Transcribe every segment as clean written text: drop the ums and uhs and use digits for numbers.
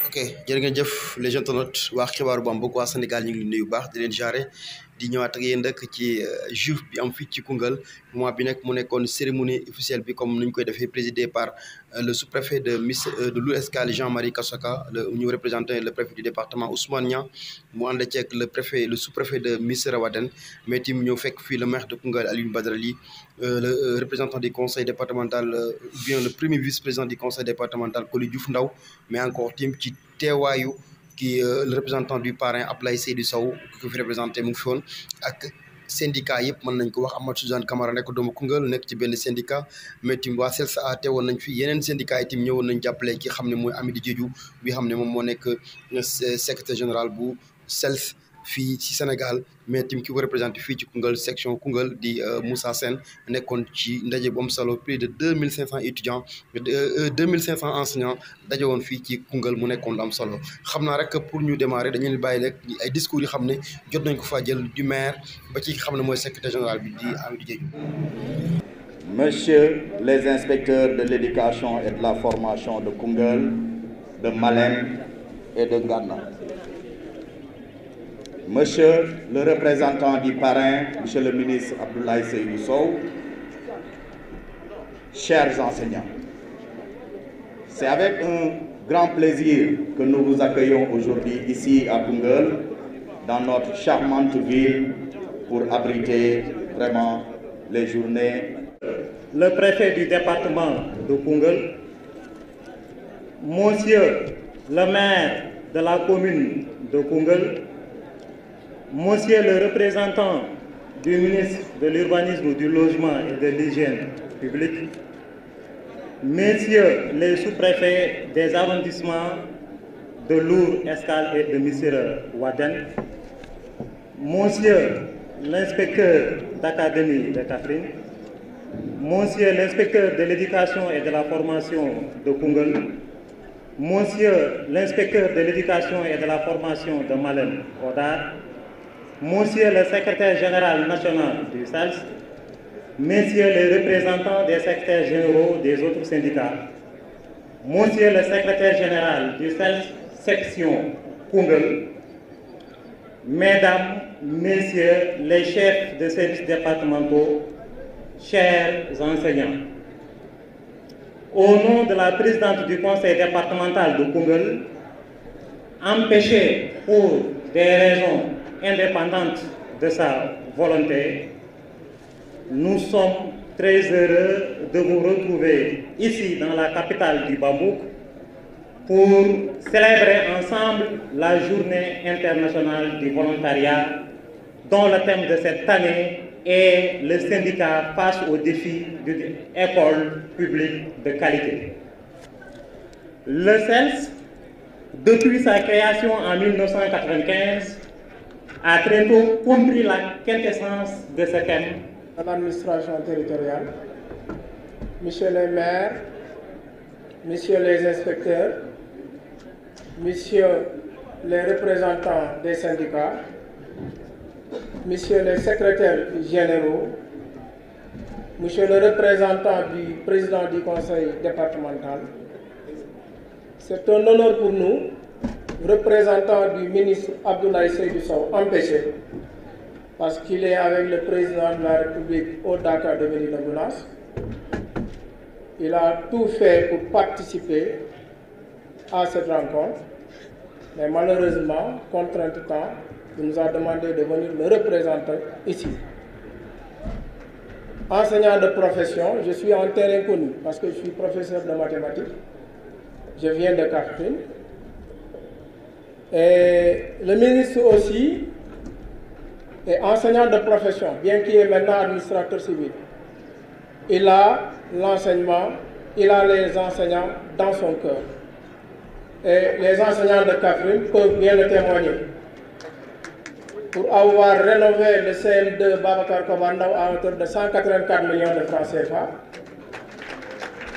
ok jërë ngeen jëf les internautes waa xibaaru Bambouck waa Sénégal ñu ngi leen nuyu bu baax di leen jaare di ñëwaat ak yéen rek ci juif bi am fii ci Koungheul moment bi nag mu nekkoon cérémonie officielle bi comme ni ñu koy defee présidé par le sous-préfet de l'Ouest-Escale Jean-Marie Kassoka ñu représenté le préfet du département Ousmane Niang mu ànd ceeg le sous-préfet de Missirah Wadène mais tim ñëw fekk fii le maire de Koungheul Alioune Badara Ly le représentant du conseil départemental ou bien le premier vice-président du conseil départemental Coly Diouf Ndaw mais encore tim ci teewaayu le représentant du parrain Ablaye Seydou Sow ki fi représenté mu ngi fi woon ak syndicat yëpp mën nañ ko wax Amath Suzanne Camara nekk doomu Koungheul nekk ci benn syndicat mais tim waa CELSA teewoon nañ fi yeneen syndicat yi tim ñëwoon nañ jàppale ki xam ne mooy Amady Diédhiou bi xam ne moom moo nekk secrétaire général bu CELS fii ci Sénégal mais tim ki ko représenté fii ci Koungheul section Koungheul di Moussa Sène nekkoon ci ndaje bu am solo plus de 2500 étudiants 2500 enseignants daje woon fii ci Koungheul mu nekkoon lu am solo xam naa rek pour ñu démarrer dañu leen bàyyi rek ay discours yi xam ne jot nañ ko faa jël du maire ba ci xam ne mooy secrétaire général bi di Amady Diédhiou. Messieurs les inspecteurs de l'éducation et de la formation de Koungheul, de Malem et de Ngana. Monsieur le représentant du parrain, Monsieur le ministre Abdoulaye Seydou Sow, chers enseignants, c'est avec un grand plaisir que nous vous accueillons aujourd'hui ici à Koungheul, dans notre charmante ville, pour abriter vraiment les journées. Le préfet du département de Koungheul, Monsieur le maire de la commune de Koungheul, Monsieur le représentant du ministre de l'Urbanisme, du Logement et de l'Hygiène publique, Messieurs les sous-préfets des arrondissements de Lour, Escale et de Missirah Wadène, Monsieur l'inspecteur d'académie de Kaffrine, Monsieur l'inspecteur de l'éducation et de la formation de Koungheul, Monsieur l'inspecteur de l'éducation et de la formation de Malem Hodar, Monsieur le secrétaire général national du CELS, Messieurs les représentants des secrétaires généraux des autres syndicats, Monsieur le secrétaire général du CELS section Koungheul, Mesdames, Messieurs les chefs de services départementaux, chers enseignants, au nom de la présidente du conseil départemental de Koungheul, empêchée pour des raisons indépendantes de sa volonté, nous sommes très heureux de vous retrouver ici dans la capitale du Bambouck pour célébrer ensemble la journée internationale du volontariat dont le thème de cette année est le syndicat face aux défis d'une école publique de qualité. Le CELS, depuis sa création en 1995, a très tôt compris la quintessence de ce thème. À l'administration territoriale, Messieurs les maires, Messieurs les inspecteurs, Messieurs les représentants des syndicats, Messieurs les secrétaires généraux, Monsieur le représentant du président du conseil départemental, c'est un honneur pour nous, représentant du ministre Abdoulaye Seydou Sow, empêché, parce qu'il est avec le président de la République au Dakar de Médina Gounass. Il a tout fait pour participer à cette rencontre, mais malheureusement, contraint de temps, il nous a demandé de venir le représenter ici. Enseignant de profession, je suis en terrain connu parce que je suis professeur de mathématiques. Je viens de Kaffrine. Et le ministre aussi est enseignant de profession, bien qu'il est maintenant administrateur civil. Il a l'enseignement, il a les enseignants dans son cœur. Et les enseignants de Kaffrine peuvent bien le témoigner. Pour avoir rénové le CM2 Babacar Kobandaw à hauteur de 184 millions de francs CFA,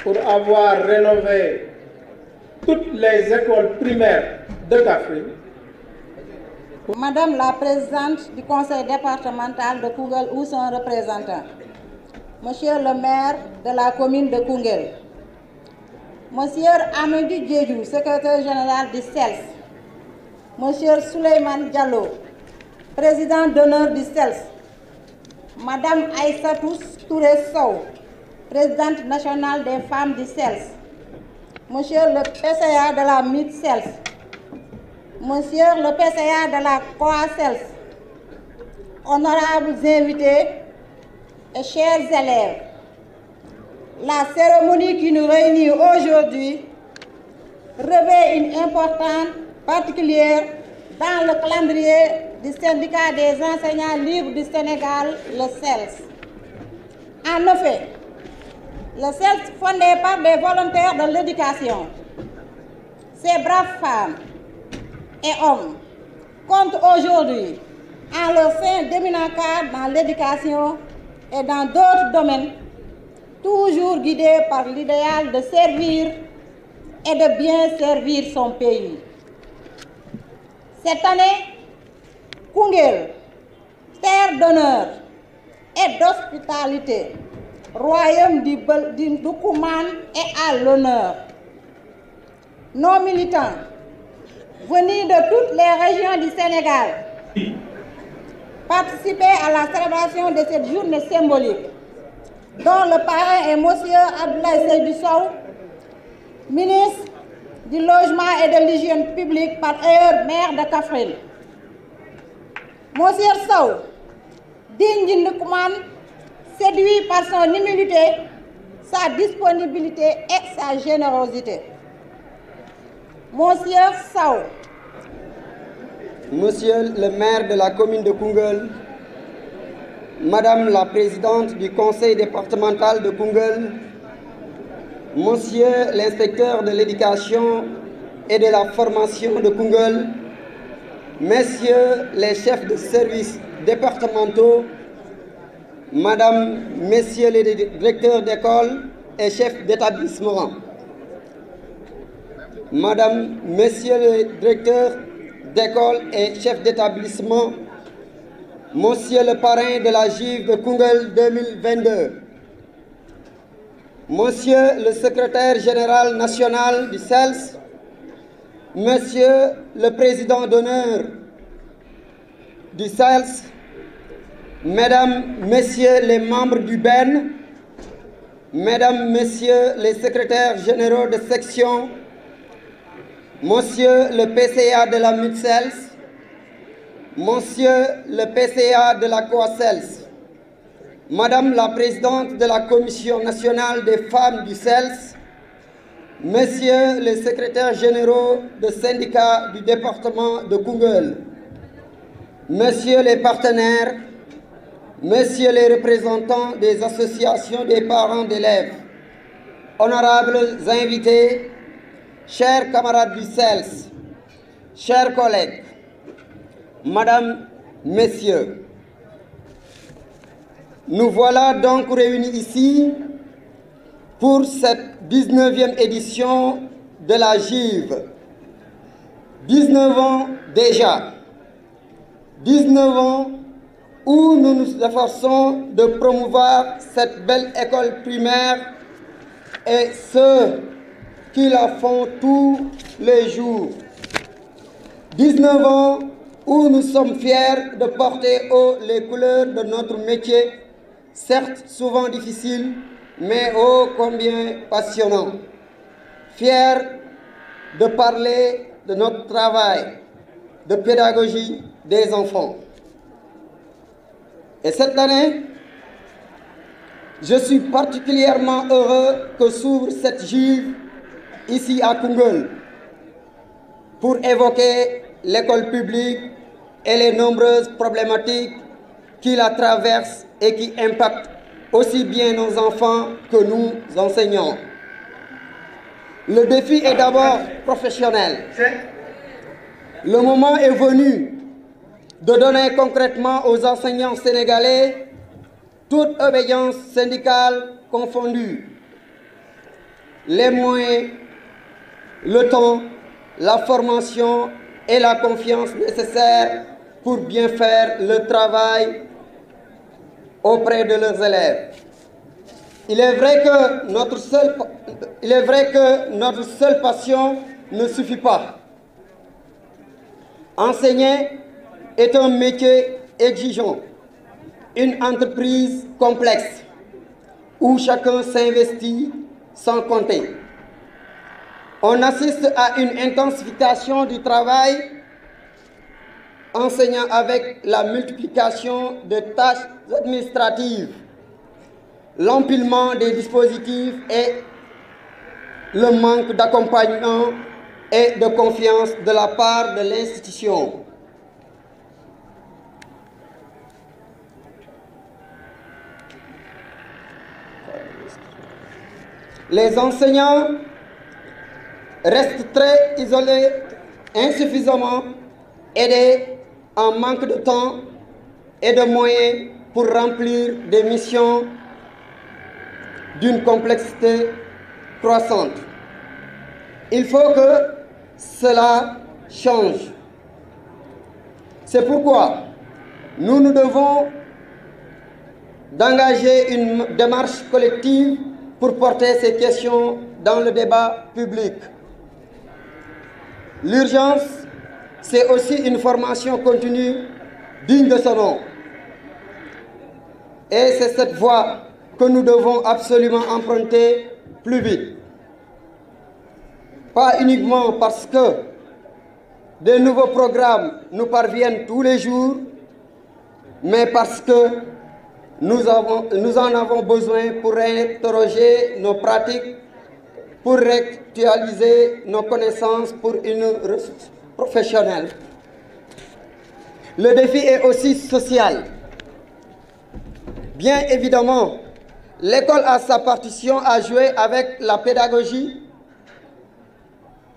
pour avoir rénové toutes les écoles primaires de Kaffrine. Madame la présidente du conseil départemental de Koungheul ou son représentant, Monsieur le maire de la commune de Koungheul, Monsieur Amadou Diédhiou, secrétaire général du CELS, Monsieur Souleymane Diallo, président d'honneur du CELS, Madame Aïssatou Touré Sow, présidente nationale des femmes du CELS, Monsieur le PCA de la MIT CELS, Monsieur le PCA de la COA CELS, honorables invités et chers élèves, la cérémonie qui nous réunit aujourd'hui revêt une importance particulière dans le calendrier du syndicat des enseignants libres du Sénégal, le CELS. En effet, le CELS, fondé par des volontaires de l'éducation, ces braves femmes et hommes comptent aujourd'hui en leur sein d'éminents cadres dans l'éducation et dans d'autres domaines, toujours guidés par l'idéal de servir et de bien servir son pays. Cette année, Koungheul, terre d'honneur et d'hospitalité, royaume du Ndoukoumane, est à l'honneur. Nos militants, venus de toutes les régions du Sénégal, participaient à la célébration de cette journée symbolique, dont le parrain est M. Abdoulaye Seydou Sow, ministre du Logement et de l'Hygiène publique, par ailleurs maire de Kaffrine. Monsieur Sow, digne du Ndoukoumane, séduit par son humilité, sa disponibilité et sa générosité. Monsieur Sow, Monsieur le maire de la commune de Koungheul, Madame la présidente du conseil départemental de Koungheul, Monsieur l'inspecteur de l'éducation et de la formation de Koungheul, Messieurs les chefs de services départementaux, Madame, Messieurs les directeurs d'école et chefs d'établissement, Madame, Messieurs les directeurs d'école et chefs d'établissement, Monsieur le parrain de la GIV de Koungheul 2022, Monsieur le secrétaire général national du CELS, Monsieur le président d'honneur du CELS, Mesdames, Messieurs les membres du BEN, Mesdames, Messieurs les secrétaires généraux de section, Monsieur le PCA de la MIT-CELS, Monsieur le PCA de la COA-CELS, Madame la présidente de la Commission nationale des femmes du CELS, Messieurs les secrétaires généraux de syndicats du département de Koungheul, Messieurs les partenaires, Messieurs les représentants des associations des parents d'élèves, honorables invités, chers camarades du CELS, chers collègues, Madame, Messieurs, nous voilà donc réunis ici pour cette 19e édition de la GIV. 19 ans déjà, 19 ans où nous nous efforçons de promouvoir cette belle école primaire et ceux qui la font tous les jours. 19 ans où nous sommes fiers de porter haut les couleurs de notre métier, certes souvent difficile, mais ô combien passionnant. Fiers de parler de notre travail de pédagogie des enfants. Et cette année, je suis particulièrement heureux que s'ouvre cette GIV ici à Koungheul pour évoquer l'école publique et les nombreuses problématiques qui la traversent et qui impactent aussi bien nos enfants que nous enseignants. Le défi est d'abord professionnel. Le moment est venu de donner concrètement aux enseignants sénégalais toute obédience syndicale confondue les moyens, le temps, la formation et la confiance nécessaires pour bien faire le travail auprès de leurs élèves. Il est vrai que notre seul il est vrai que notre seule passion ne suffit pas. Enseigner est un métier exigeant, une entreprise complexe où chacun s'investit sans compter. On assiste à une intensification du travail enseignant avec la multiplication de tâches administratives, l'empilement des dispositifs et le manque d'accompagnement et de confiance de la part de l'institution. Les enseignants restent très isolés, insuffisamment aidés, en manque de temps et de moyens pour remplir des missions d'une complexité croissante. Il faut que cela change. C'est pourquoi nous nous devons d'engager une démarche collective pour porter ces questions dans le débat public. L'urgence, c'est aussi une formation continue digne de ce nom. Et c'est cette voie que nous devons absolument emprunter plus vite. Pas uniquement parce que de nouveaux programmes nous parviennent tous les jours, mais parce que nous en avons besoin pour réinterroger nos pratiques, pour réactualiser nos connaissances pour une ressource professionnelle. Le défi est aussi social. Bien évidemment, l'école a sa partition à jouer avec la pédagogie,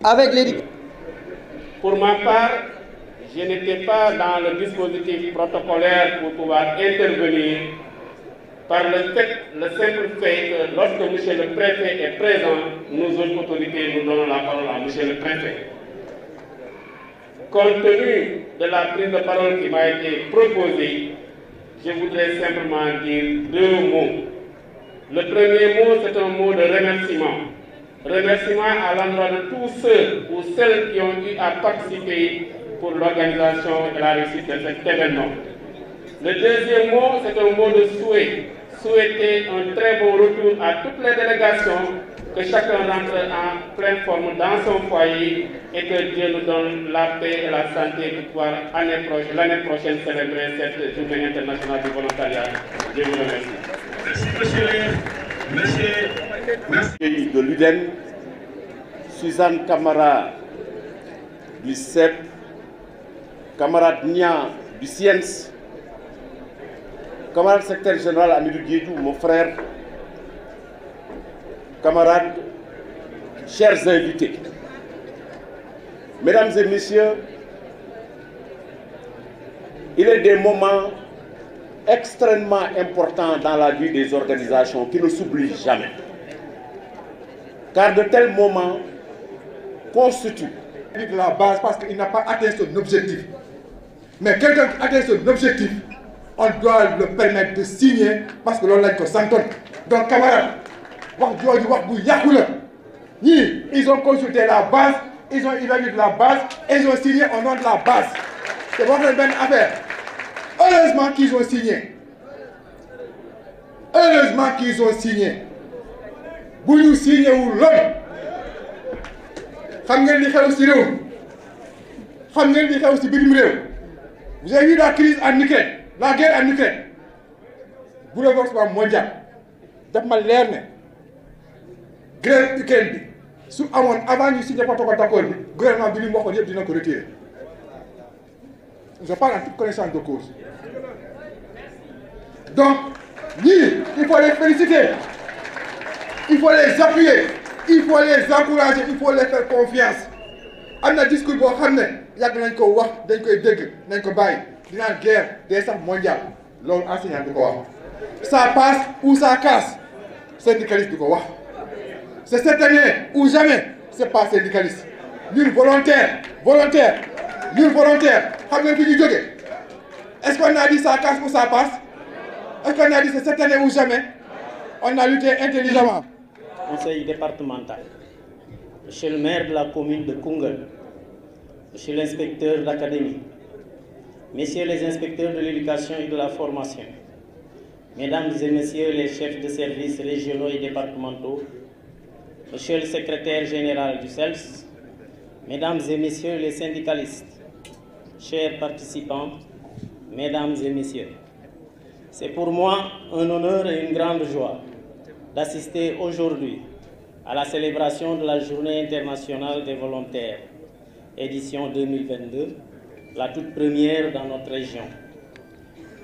avec l'éducation. Pour ma part, je n'étais pas dans le dispositif protocolaire pour pouvoir intervenir par le simple fait que lorsque M. le Préfet est présent, nous autres autorités nous donnons la parole à M. le Préfet. Compte tenu de la prise de parole qui m'a été proposée, je voudrais simplement dire deux mots. Le premier mot, c'est un mot de remerciement. Remerciement à l'endroit de tous ceux ou celles qui ont eu à participer pour l'organisation et la réussite de cet événement. Le deuxième mot, c'est un mot de souhait. Souhaiter un très bon retour à toutes les délégations, que chacun rentre en pleine forme dans son foyer et que Dieu nous donne la paix et la santé pour pouvoir l'année prochaine célébrer cette journée internationale du volontariat. Je vous remercie. Merci de l'UDEN, Suzanne Camara du CEP, camarade Nia du SIENS, camarade secrétaire général Amidou Diédou, mon frère, camarades, chers invités. Mesdames et messieurs, il est des moments extrêmement importants dans la vie des organisations qui ne s'oublient jamais. Car de tels moments constituent la base parce qu'il n'a pas atteint son objectif. Mais quelqu'un qui atteint son objectif, on doit le permettre de signer parce que l'on l'a dit s'entonne. Donc camarades, ils ont consulté la base, ils ont évalué la base et ils ont signé au nom de la base. C'est votre bonne affaire. Heureusement qu'ils ont signé. Heureusement qu'ils ont signé. Vous nous signez ou l'homme. Vous avez vu la crise en Ukraine, la guerre en Ukraine. Bouleversement mondial. D'après l'air, guerre Ukraine, avant de signer le protocole d'accord, le gouvernement de l'Union européenne dit qu'on retire. Je parle en toute connaissance de cause. Donc, il faut les féliciter, il faut les appuyer, il faut les encourager, il faut les faire confiance. Il y a un discours qui il y a une guerre des mondiale. L'homme enseignant de quoi. Ça passe ou ça casse. Syndicaliste de quoi. C'est cette année ou jamais, c'est pas syndicaliste. Nul volontaire, nul volontaire. Est-ce qu'on a dit ça casse ou ça passe? Est-ce qu'on a dit c'est cette année ou jamais? On a lutté intelligemment. conseil départemental, monsieur le maire de la commune de Koungheul, monsieur l'inspecteur d'académie, messieurs les inspecteurs de l'éducation et de la formation, mesdames et messieurs les chefs de services régionaux et départementaux, monsieur le secrétaire général du CELS, mesdames et messieurs les syndicalistes, chers participants, mesdames et messieurs, c'est pour moi un honneur et une grande joie d'assister aujourd'hui à la célébration de la Journée internationale des volontaires, édition 2022, la toute première dans notre région.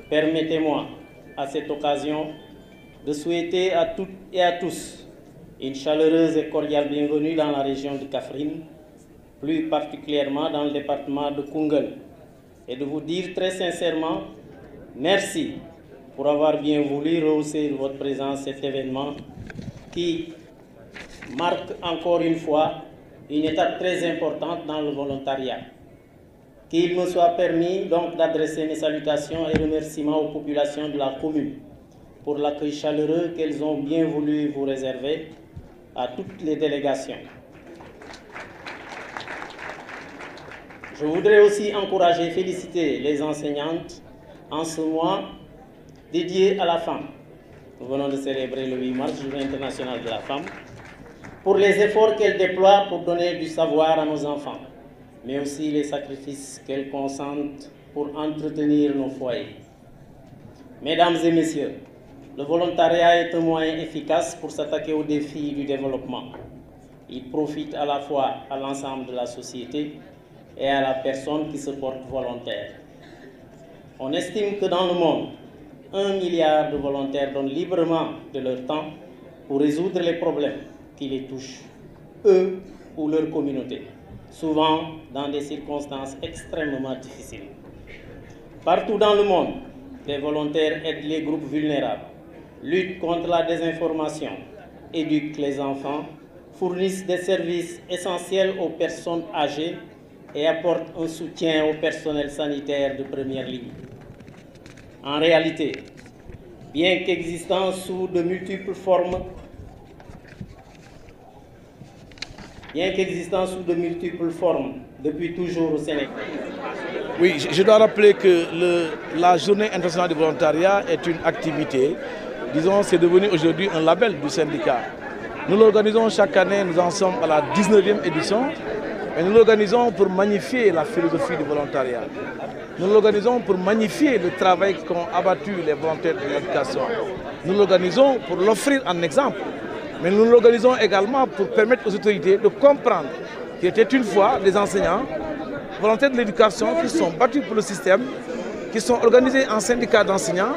Permettez-moi, à cette occasion, de souhaiter à toutes et à tous une chaleureuse et cordiale bienvenue dans la région de Kaffrine, plus particulièrement dans le département de Koungheul, et de vous dire très sincèrement merci pour avoir bien voulu rehausser de votre présence cet événement qui marque encore une fois une étape très importante dans le volontariat. Qu'il me soit permis donc d'adresser mes salutations et remerciements aux populations de la commune pour l'accueil chaleureux qu'elles ont bien voulu vous réserver à toutes les délégations. Je voudrais aussi encourager et féliciter les enseignantes en ce mois dédié à la femme. Nous venons de célébrer le 8 mars, Journée internationale de la femme, pour les efforts qu'elles déploient pour donner du savoir à nos enfants, mais aussi les sacrifices qu'elles consentent pour entretenir nos foyers. Mesdames et messieurs, le volontariat est un moyen efficace pour s'attaquer aux défis du développement. Il profite à la fois à l'ensemble de la société et à la personne qui se porte volontaire. On estime que dans le monde, 1 milliard de volontaires donnent librement de leur temps pour résoudre les problèmes qui les touchent, eux ou leur communauté, souvent dans des circonstances extrêmement difficiles. Partout dans le monde, les volontaires aident les groupes vulnérables, luttent contre la désinformation, éduquent les enfants, fournissent des services essentiels aux personnes âgées et apportent un soutien au personnel sanitaire de première ligne. En réalité, bien qu'existant sous de multiples formes, depuis toujours au Sénégal. Oui, je dois rappeler que la Journée internationale du volontariat est une activité, disons, c'est devenu aujourd'hui un label du syndicat. Nous l'organisons chaque année, nous en sommes à la 19e édition, et nous l'organisons pour magnifier la philosophie du volontariat. Nous l'organisons pour magnifier le travail qu'ont abattu les volontaires de l'éducation. Nous l'organisons pour l'offrir en exemple. Mais nous l'organisons également pour permettre aux autorités de comprendre qu'il était une fois des enseignants, volontaires de l'éducation qui sont battus pour le système, qui sont organisés en syndicats d'enseignants,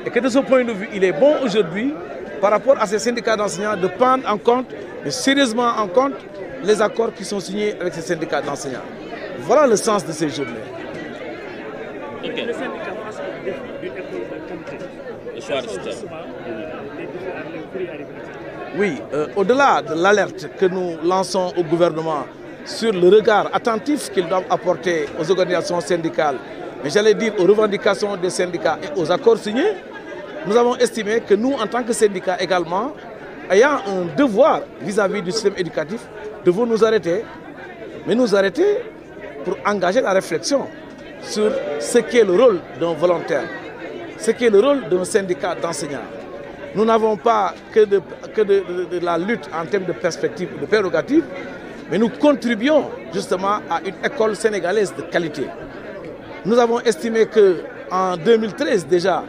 et que de ce point de vue, il est bon aujourd'hui, par rapport à ces syndicats d'enseignants, de prendre en compte, et sérieusement en compte, les accords qui sont signés avec ces syndicats d'enseignants. Voilà le sens de ces journées. Okay. Le syndicat face au défi d'une école de qualité. Le choix de système. Oui, au-delà de l'alerte que nous lançons au gouvernement sur le regard attentif qu'ils doivent apporter aux organisations syndicales, mais j'allais dire aux revendications des syndicats et aux accords signés, nous avons estimé que nous, en tant que syndicats également, ayant un devoir vis-à-vis du système éducatif, devons nous arrêter, mais nous arrêter pour engager la réflexion sur ce qu'est le rôle d'un volontaire, ce qu'est le rôle d'un syndicat d'enseignants. Nous n'avons pas que de la lutte en termes de perspectives ou de prérogatives, mais nous contribuons justement à une école sénégalaise de qualité. Nous avons estimé qu'en 2013 déjà,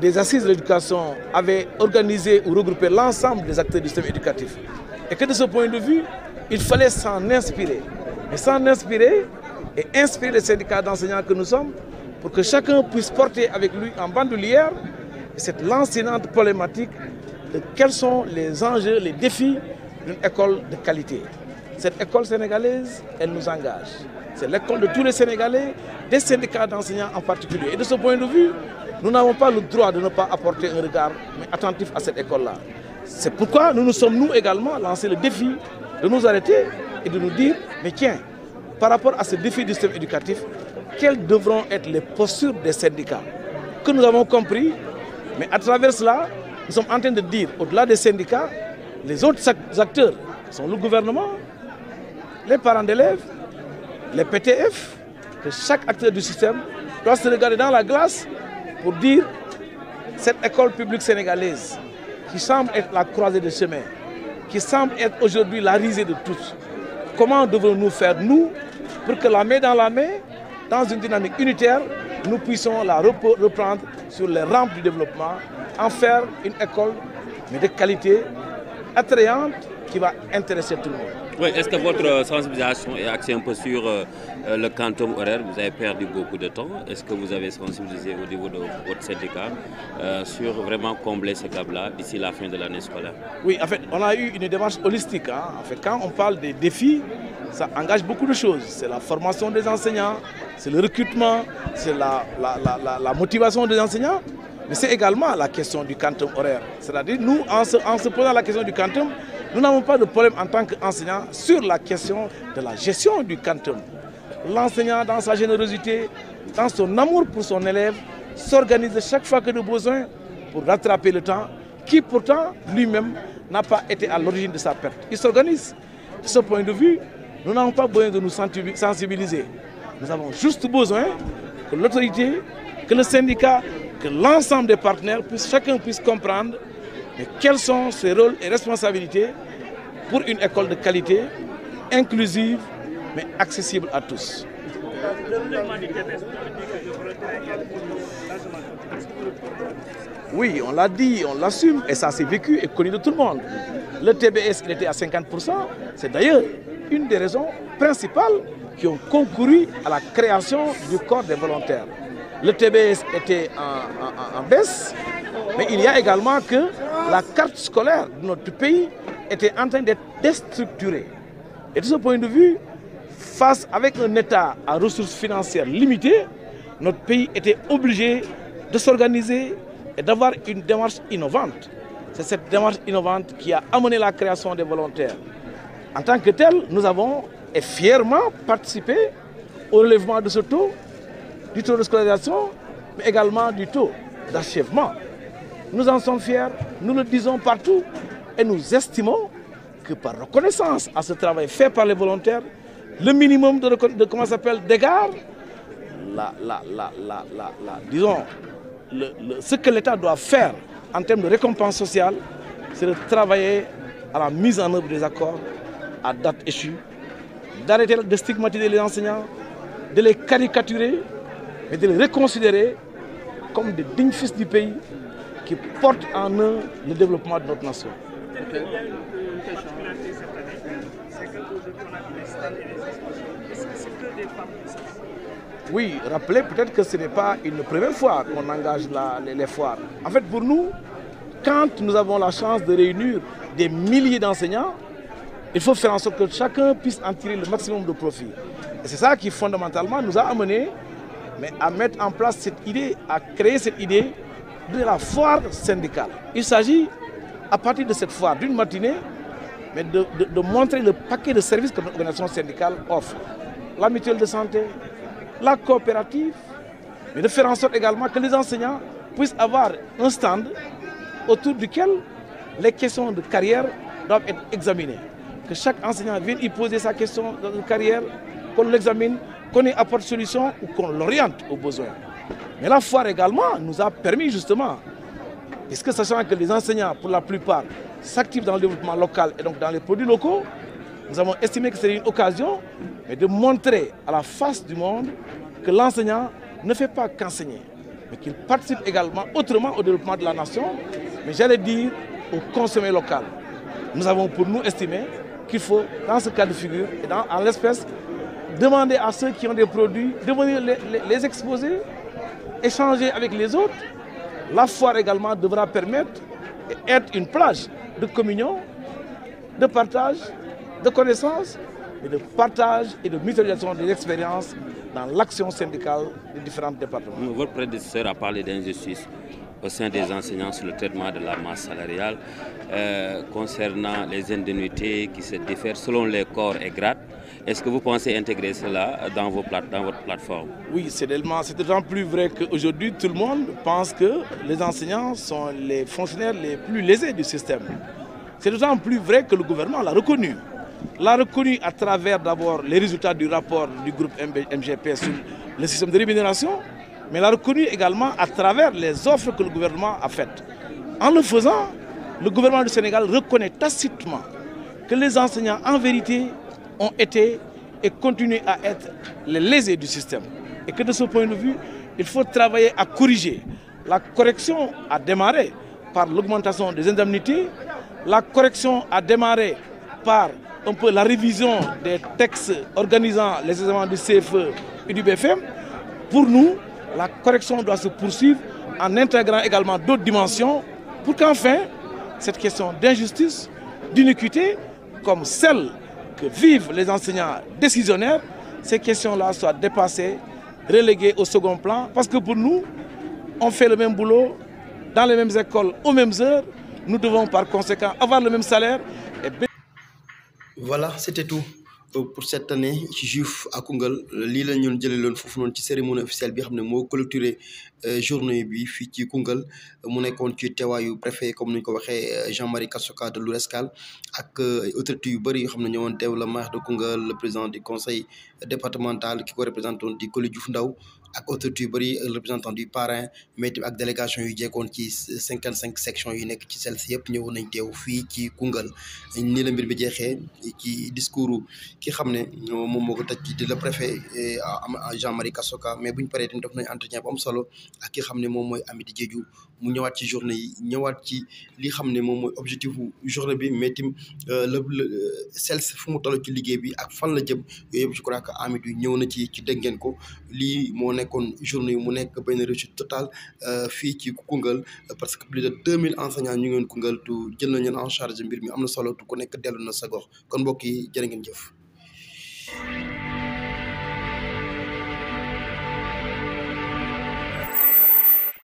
des assises de l'éducation avaient organisé ou regroupé l'ensemble des acteurs du système éducatif. Et que de ce point de vue, il fallait s'en inspirer. Et s'en inspirer et inspirer les syndicats d'enseignants que nous sommes pour que chacun puisse porter avec lui en bandoulière cette lancinante problématique de quels sont les enjeux, les défis d'une école de qualité. Cette école sénégalaise, elle nous engage. C'est l'école de tous les Sénégalais, des syndicats d'enseignants en particulier. Et de ce point de vue, nous n'avons pas le droit de ne pas apporter un regard attentif à cette école-là. C'est pourquoi nous nous sommes, nous également, lancé le défi de nous arrêter et de nous dire, mais tiens, par rapport à ce défi du système éducatif, quelles devront être les postures des syndicats que nous avons compris, mais à travers cela, nous sommes en train de dire, au-delà des syndicats, les autres acteurs sont le gouvernement, les parents d'élèves, les PTF, que chaque acteur du système doit se regarder dans la glace pour dire cette école publique sénégalaise qui semble être la croisée des chemins, qui semble être aujourd'hui la risée de tous. Comment devons-nous faire, nous, pour que la main dans la main, dans une dynamique unitaire, nous puissions la reprendre sur les rampes du développement, en faire une école mais de qualité, attrayante, qui va intéresser tout le monde. Oui, est-ce que votre sensibilisation est axée un peu sur le quantum horaire? Vous avez perdu beaucoup de temps. Est-ce que vous avez sensibilisé au niveau de votre syndicat sur vraiment combler ce gap-là d'ici la fin de l'année scolaire? Oui, en fait, on a eu une démarche holistique. En fait, quand on parle des défis, ça engage beaucoup de choses. C'est la formation des enseignants, c'est le recrutement, c'est la motivation des enseignants, mais c'est également la question du quantum horaire. C'est-à-dire, nous, en se posant la question du quantum, nous n'avons pas de problème en tant qu'enseignants sur la question de la gestion du quantum. L'enseignant, dans sa générosité, dans son amour pour son élève, s'organise chaque fois que de besoin pour rattraper le temps, qui pourtant lui-même n'a pas été à l'origine de sa perte. Il s'organise. De ce point de vue, nous n'avons pas besoin de nous sensibiliser. Nous avons juste besoin que l'autorité, que le syndicat, que l'ensemble des partenaires, chacun puisse comprendre quels sont ses rôles et responsabilités pour une école de qualité, inclusive, mais accessible à tous. Oui, on l'a dit, on l'assume, et ça s'est vécu et connu de tout le monde. Le TBS, il était à 50%. C'est d'ailleurs une des raisons principales qui ont concouru à la création du corps des volontaires. Le TBS était en baisse, mais il y a également que la carte scolaire de notre pays était en train d'être déstructurée. Et de ce point de vue, face avec un État à ressources financières limitées, notre pays était obligé de s'organiser et d'avoir une démarche innovante. C'est cette démarche innovante qui a amené la création des volontaires. En tant que tel, nous avons et fièrement participé au relèvement de ce taux, du taux de scolarisation, mais également du taux d'achèvement. Nous en sommes fiers, nous le disons partout et nous estimons que par reconnaissance à ce travail fait par les volontaires, le minimum de comment s'appelle d'égard, disons, ce que l'État doit faire en termes de récompense sociale, c'est de travailler à la mise en œuvre des accords à date échue, d'arrêter de stigmatiser les enseignants, de les caricaturer, mais de les reconsidérer comme des dignes fils du pays qui portent en eux le développement de notre nation. Oui, rappelez peut-être que ce n'est pas une première fois qu'on engage les foires. En fait, pour nous, quand nous avons la chance de réunir des milliers d'enseignants, il faut faire en sorte que chacun puisse en tirer le maximum de profit. Et c'est ça qui fondamentalement nous a amené à mettre en place cette idée, à créer cette idée de la foire syndicale. Il s'agit, à partir de cette foire, d'une matinée, mais de montrer le paquet de services que notre organisation syndicale offre. La mutuelle de santé, la coopérative, mais de faire en sorte également que les enseignants puissent avoir un stand autour duquel les questions de carrière doivent être examinées. Que chaque enseignant vienne y poser sa question de carrière, qu'on l'examine, qu'on y apporte solution ou qu'on l'oriente aux besoins. Mais la foire également nous a permis justement, puisque sachant que les enseignants, pour la plupart, s'activent dans le développement local et donc dans les produits locaux, nous avons estimé que c'était une occasion de montrer à la face du monde que l'enseignant ne fait pas qu'enseigner, mais qu'il participe également autrement au développement de la nation, mais j'allais dire au consommé local. Nous avons pour nous estimé qu'il faut, dans ce cas de figure, et en l'espèce, demander à ceux qui ont des produits de venir les exposer, échanger avec les autres. La foire également devra permettre d'être une plage de communion, de partage, de connaissances, et de partage et de mutualisation des expériences dans l'action syndicale des différents départements. Votre prédécesseur a parlé d'injustice au sein des enseignants sur le traitement de la masse salariale concernant les indemnités qui se diffèrent selon les corps et grades. Est-ce que vous pensez intégrer cela dans votre plateforme? Oui, c'est d'autant plus vrai qu'aujourd'hui, tout le monde pense que les enseignants sont les fonctionnaires les plus lésés du système. C'est d'autant plus vrai que le gouvernement l'a reconnu. L'a reconnu à travers d'abord les résultats du rapport du groupe MGP sur le système de rémunération, mais l'a reconnu également à travers les offres que le gouvernement a faites. En le faisant, le gouvernement du Sénégal reconnaît tacitement que les enseignants, en vérité, ont été et continuent à être les lésés du système. Et que de ce point de vue, il faut travailler à corriger. La correction a démarré par l'augmentation des indemnités. La correction a démarré par un peu la révision des textes organisant les examens du CFE et du BFM. Pour nous, la correction doit se poursuivre en intégrant également d'autres dimensions pour qu'enfin, cette question d'injustice, d'iniquité, comme celle que vivent les enseignants décisionnaires, ces questions-là soient dépassées, reléguées au second plan. Parce que pour nous, on fait le même boulot, dans les mêmes écoles, aux mêmes heures. Nous devons par conséquent avoir le même salaire. Voilà, c'était tout pour cette année ci JIF à Koungheul lii la ñu jëlee loon foofu noonu ci cérémonie officielle bi xam ne moo clôturé journée bi fii ci Koungheul mu nekkoon ci teewaayu préfet comme ni ñu ko waxee Jean-Marie Kassoka de Lour-Escale ak autorités yu bëri yoo xam ne ñëwoon teew le maire de Koungheul le président du conseil départemental ki ko représenté woon di Coly Diouf Ndaw ak autorités yu bëri le représentant du parrain mais tamit ak délégation yu jekkoon ci 55 sections yi nekk ci celle-ci yëpp ñëwoon nañ teew fii ci Koungheul nii la mbir bi jeexee ci discours ki xam ne moom moo ko tëj di le préfet Jean-Marie Kassoka mais bu ñu paree tamit def nañ entretien bu am solo ak ki xam ne moom mooy Amity Diédhiou mu ñëwaat ci journée yi ñëwaat ci li xam ne moom mooy objectif journée bi mais tim le CELS fu mu toll ci liggéey bi ak fan la jëm yooyu yëpp je crois que Amity ñëw na ci dégg ngeen ko lii moo nekkoon journée yi mu nekk benn réussite totale fii ci Koungheul parce que plus de 2000 enseignants ñu ngeen Koungheul tu jël nañ leen en charge mbir mi am na solo tu ku nekk dellu na sa gox kon mbokk yi jërë ngeen jëf